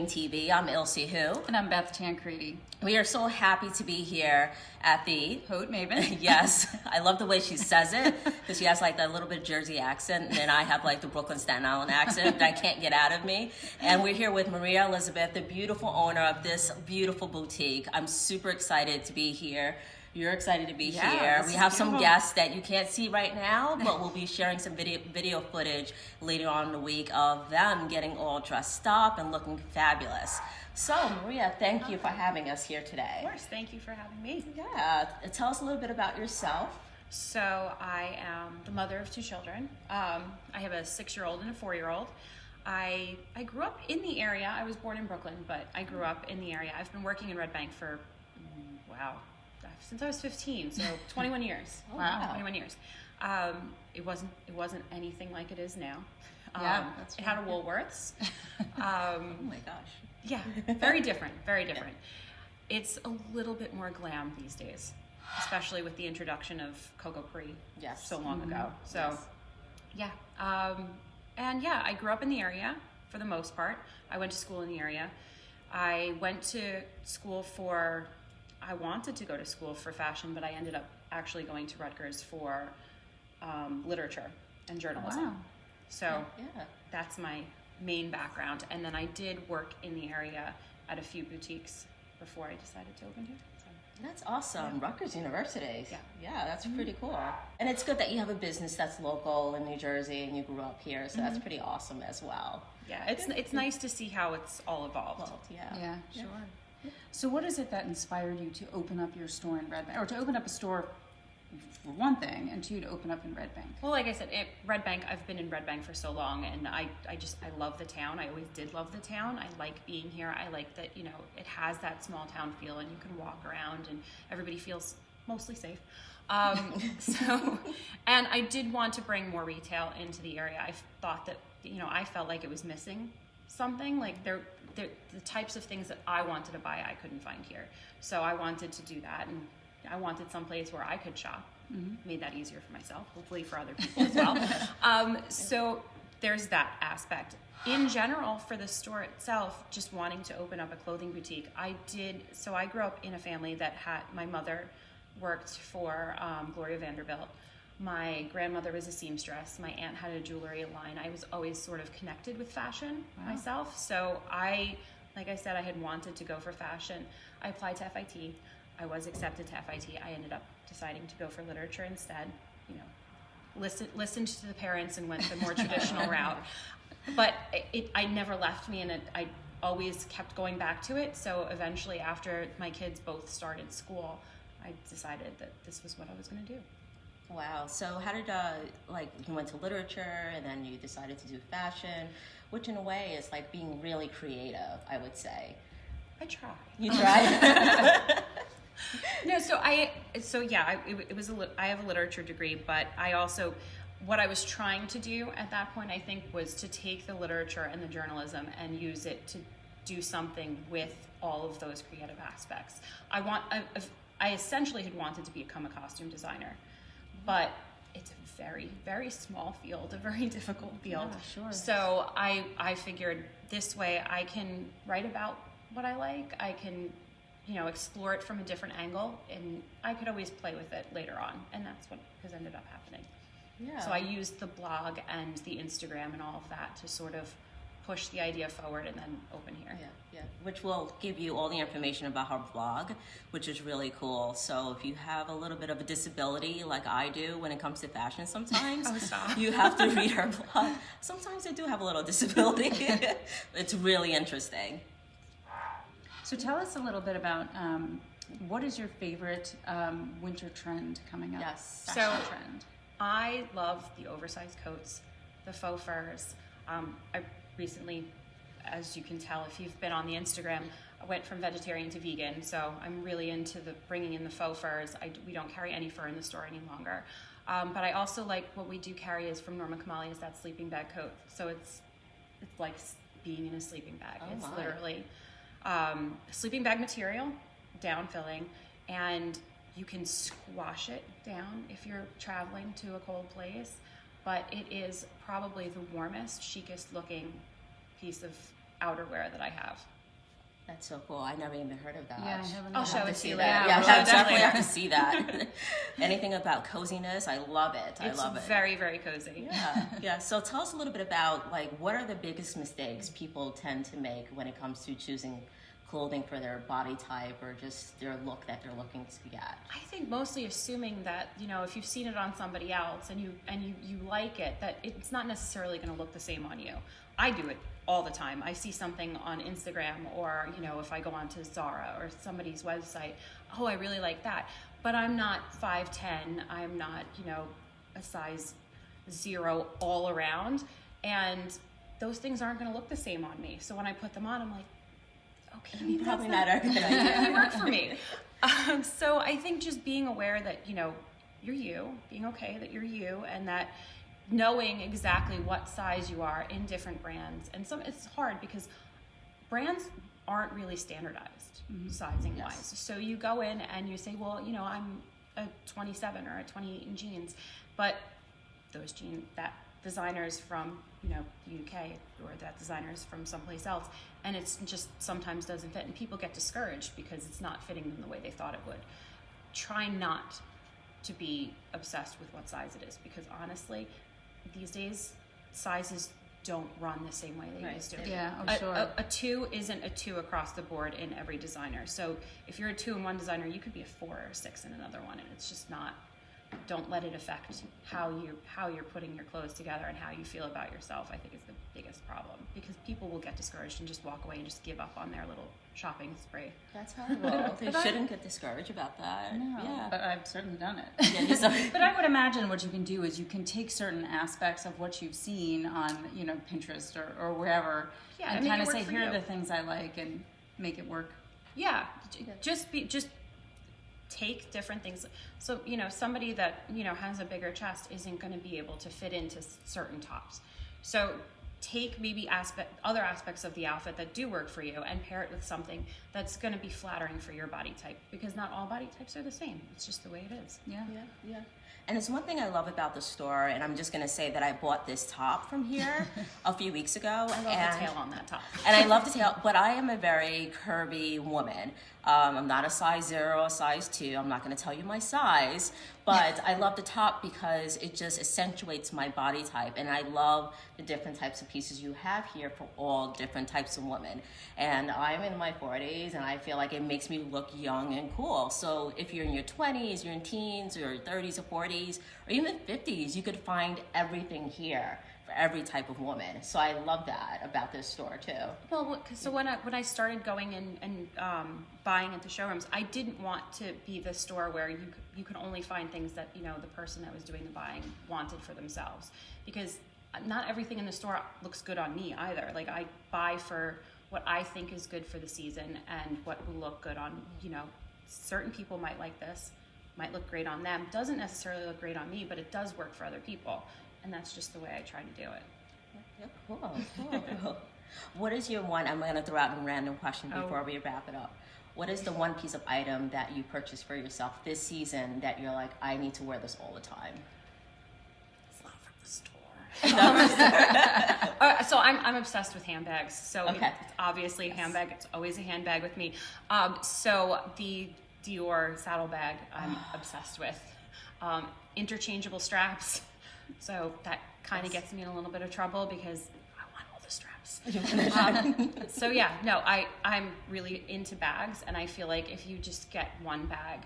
Maven TV. I'm Ilse Hu. And I'm Beth Tancredi. We are so happy to be here at the Haute Maven. Yes, I love the way she says it because she has like that little bit of Jersey accent, and I have like the Brooklyn Staten Island accent that can't get out of me. And we're here with Maria Elizabeth, the beautiful owner of this beautiful boutique. I'm super excited to be here. You're excited to be here. We have some guests that you can't see right now, but we'll be sharing some video footage later on in the week of them getting all dressed up and looking fabulous. So, Maria, thank you for having us here today. Of course, thank you for having me. Yeah, tell us a little bit about yourself. So, I am the mother of two children. I have a 6-year-old and a 4-year-old. I grew up in the area. I was born in Brooklyn, but I grew up in the area. I've been working in Red Bank for, since I was 15, so 21 years. Oh, wow. 21 years. It wasn't anything like it is now. That's it had a Woolworths. Oh my gosh. Yeah, very different, very different. It's a little bit more glam these days, especially with the introduction of Coco Pre so long ago. So, and I grew up in the area for the most part. I went to school in the area. I went to school I wanted to go to school for fashion, but I ended up actually going to Rutgers for literature and journalism. Wow. So that's my main background. And then I did work in the area at a few boutiques before I decided to open here. So. That's awesome. Rutgers University. Yeah, that's pretty cool. And it's good that you have a business that's local in New Jersey and you grew up here, so that's pretty awesome as well. Yeah, it's nice to see how it's all evolved. Yeah, sure. So what is it that inspired you to open up your store in Red Bank, or to open up a store for one thing, and two, to open up in Red Bank? Well, like I said, Red Bank, I've been in Red Bank for so long, and I love the town. I always did love the town. I like being here. I like that, it has that small town feel, and you can walk around and everybody feels mostly safe. And I did want to bring more retail into the area. I thought that, I felt like it was missing something. Like the types of things that I wanted to buy, I couldn't find here. So I wanted to do that, and I wanted some place where I could shop. Made that easier for myself, hopefully for other people as well. So there's that aspect. In general, for the store itself, just wanting to open up a clothing boutique, I grew up in a family that my mother worked for Gloria Vanderbilt. My grandmother was a seamstress. My aunt had a jewelry line. I was always sort of connected with fashion myself. So like I said, I had wanted to go for fashion. I applied to FIT. I was accepted to FIT. I ended up deciding to go for literature instead. Listened to the parents and went the more traditional route. But I never left me, and I always kept going back to it. So eventually, after my kids both started school, I decided that this was what I was going to do. Wow. So how did you went to literature and then you decided to do fashion, which in a way is like being really creative, I would say. I try. You tried? No, I have a literature degree, but I also, what I was trying to do at that point, I think, was to take the literature and the journalism and use it to do something with all of those creative aspects. I essentially had wanted to become a costume designer, but it's a very, very small field, a very difficult field. Yeah, sure. So I figured this way I can write about what I like. I can, explore it from a different angle, and I could always play with it later on. And that's what has ended up happening. Yeah. So I used the blog and the Instagram and all of that to sort of push the idea forward and then open here. Yeah. Which will give you all the information about her blog, which is really cool. So if you have a little bit of a disability like I do when it comes to fashion sometimes, you have to read her blog. Sometimes I do have a little disability. It's really interesting. So tell us a little bit about what is your favorite winter trend coming up? Yes. Fashion trend. I love the oversized coats, the faux furs. I recently, as you can tell if you've been on the Instagram, I went from vegetarian to vegan, so I'm really into bringing in the faux furs. We don't carry any fur in the store any longer. But I also like what we do carry is from Norma Kamali is that sleeping bag coat. So it's like being in a sleeping bag. It's literally sleeping bag material, down filling, and you can squash it down if you're traveling to a cold place. But it is probably the warmest, chicest looking piece of outerwear that I have. That's so cool. I never even heard of that. Yeah, I haven't. I'll show have it to to see you that. later. Yeah, We'll show I it definitely later. have to see that. Anything about coziness, I love it. I love it. It's very, very cozy. Yeah, yeah. So tell us a little bit about like what are the biggest mistakes people tend to make when it comes to choosing clothing for their body type or just their look that they're looking to get. I think mostly assuming that, you know, if you've seen it on somebody else and you like it, that it's not necessarily going to look the same on you. I do it all the time. I see something on Instagram or, you know, if I go onto Zara or somebody's website, oh, I really like that. But I'm not 5'10", I'm not, you know, a size 0 all around. And those things aren't going to look the same on me. So when I put them on, I'm like, okay, maybe Probably that's not a good idea. really work for me. So I think just being aware that, you know, you're you, being okay that you're you, and that knowing exactly what size you are in different brands. And it's hard because brands aren't really standardized sizing wise. So you go in and you say, well, you know, I'm a 27 or a 28 in jeans, but those jeans, that designer's from, you know, the UK or that designer's from someplace else, and it's just sometimes doesn't fit, and people get discouraged because it's not fitting them the way they thought it would. Try not to be obsessed with what size it is, because honestly, these days sizes don't run the same way they used to. Yeah, oh, sure. A 2 isn't a 2 across the board in every designer. So if you're a 2 in one designer, you could be a 4 or 6 in another one, and it's just not. Don't let it affect how you're putting your clothes together and how you feel about yourself. I think is the biggest problem, because people will get discouraged and just walk away and just give up on their little shopping spree. That's horrible. They shouldn't get discouraged about that. No, Yeah. but I've certainly done it. Yeah, But I would imagine what you can do is you can take certain aspects of what you've seen on, you know, Pinterest or wherever, Yeah, and make kind it of work say, for here are you. the things I like, and make it work. Yeah, just take different things. So, you know, somebody that, you know, has a bigger chest isn't going to be able to fit into certain tops. So take maybe other aspects of the outfit that do work for you and pair it with something that's going to be flattering for your body type, because not all body types are the same. It's just the way it is. Yeah. Yeah. And it's one thing I love about the store, and I'm just going to say that I bought this top from here a few weeks ago. I love the tail on that top. And I love the tail, but I am a very curvy woman. I'm not a size 0, a size 2. I'm not going to tell you my size, but I love the top because it just accentuates my body type. And I love the different types of pieces you have here for all different types of women. And I'm in my 40s, and I feel like it makes me look young and cool. So if you're in your 20s, you're in teens, or 30s or 40s, or even 50s, you could find everything here for every type of woman. So I love that about this store too. Well, so when I started going in and buying at the showrooms, I didn't want to be the store where you could only find things that, you know, the person that was doing the buying wanted for themselves, because not everything in the store looks good on me either. Like, I buy for what I think is good for the season and what will look good on, you know, certain people might like this, might look great on them, doesn't necessarily look great on me, but it does work for other people. And that's just the way I try to do it. Yeah, cool. What is your one, I'm going to throw out a random question before we wrap it up. What is the one piece of item that you purchased for yourself this season that you're like, I need to wear this all the time? It's not from the store. So I'm obsessed with handbags. So Okay. it's obviously a handbag. It's always a handbag with me. So the Dior Saddlebag I'm obsessed with. Interchangeable straps. So that kind of gets me in a little bit of trouble because I want all the straps. So yeah, no, I'm really into bags, and I feel like if you just get one bag,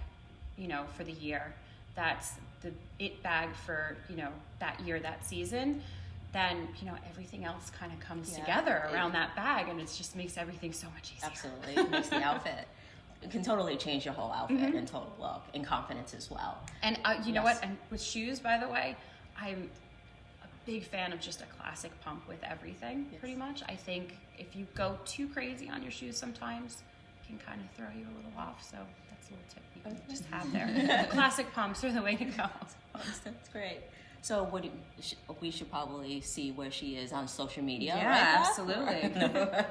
you know, for the year, that's the it bag for, you know, that year, that season, then, you know, everything else kind of comes together around that bag, and it just makes everything so much easier. Absolutely. It makes the outfit. It can totally change your whole outfit and total look and confidence as well. And you know what? And with shoes, by the way, I'm a big fan of just a classic pump with everything, pretty much. I think if you go too crazy on your shoes sometimes, it can kind of throw you a little off. So that's a little tip you can just have there. Classic pumps are the way to go. That's great. So what we should probably see where she is on social media, Yeah, right? absolutely. No.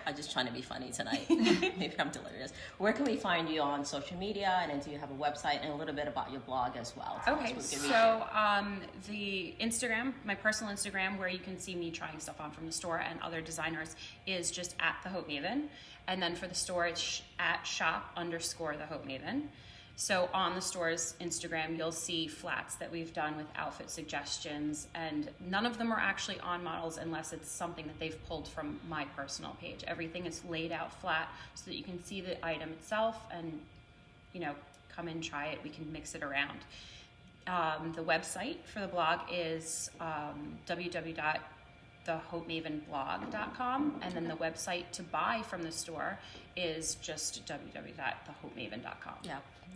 I'm just trying to be funny tonight. Maybe I'm delirious. Where can we find you on social media? And then do you have a website and a little bit about your blog as well? Tell us Okay, where we can reach so the Instagram, my personal Instagram, where you can see me trying stuff on from the store and other designers, is just at the Haute Maven. And then for the store, it's at shop_the Haute Maven. So on the store's Instagram, you'll see flats that we've done with outfit suggestions, and none of them are actually on models unless it's something that they've pulled from my personal page. Everything is laid out flat so that you can see the item itself and, you know, come and try it. We can mix it around. The website for the blog is www.thehotemavenblog.com, and then the website to buy from the store is just www.thehotemaven.com.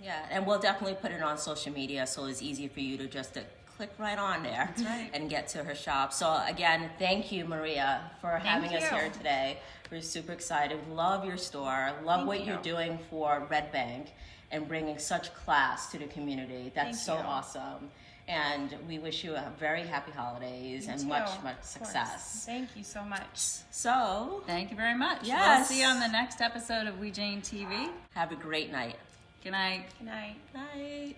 Yeah, and we'll definitely put it on social media so it's easy for you to just click right on there. That's right. And get to her shop. So again, thank you, Maria, for having us you. here today. We're super excited. Love your store. Love what you're doing for Red Bank and bringing such class to the community. That's so awesome. And we wish you a very happy holidays and much success. Thank you so much. So, Thank you very much. Yes. We'll see you on the next episode of We Jane TV. have a great night. Good night. Good night. Night.